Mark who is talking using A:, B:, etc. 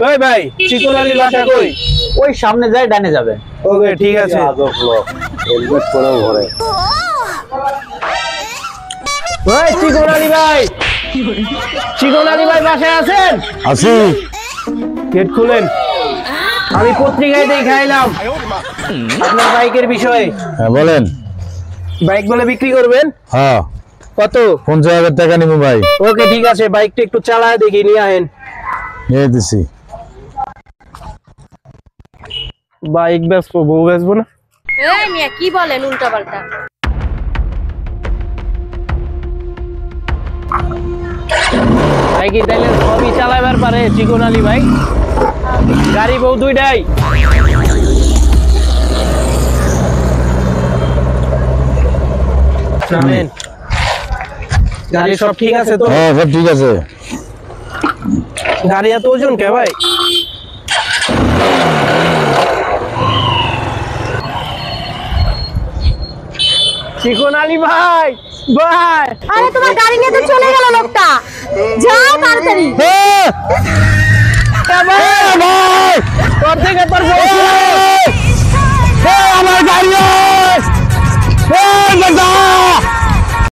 A: ওই ভাই চিকন আলীর বাসা কই?
B: ওই সামনে যায় ডানে যাবে।
A: ওকে ঠিক আছে।
C: হেলমেট পরেও ঘরে।
A: ওই চিকন আলী ভাই, চিকন আলী ভাই বাসায় আছেন?
C: আছি।
A: গেট খুলেন। আমি পত্রিকায় দেখাইলাম আপনার বাইকের বিষয়ে।
C: হ্যাঁ বলেন।
A: বাইক বলে বিক্রি করবেন?
C: হ্যাঁ।
A: কত?
C: 50,000 টাকা নিবো ভাই।
A: ওকে ঠিক আছে, বাইকটা একটু চালায় দেখি, নিয়ে আহেন।
C: নিয়ে দিছি।
A: বাইক বেচবো, বউ বেচবো না?
D: এই মিয়া কি বলেন উল্টা পাল্টা?
A: ভাই কি তাইলে সবই চালাবার পারে চিকন আলী ভাই? গাড়ি বউ দুইটাই? নামেন। গাড়ি সব ঠিক আছে তো?
C: হ্যাঁ সব ঠিক আছে।
A: গাড়ি এত ওজন কে ভাই? চিকন আলী ভাই, ভাই
D: আরে তোমার গাড়ি নিয়ে তো চলে গেল লোকটা, যাও তাড়াতাড়ি।
A: ভাই তোর থেকে তোর বউ
C: আমার গাড়ি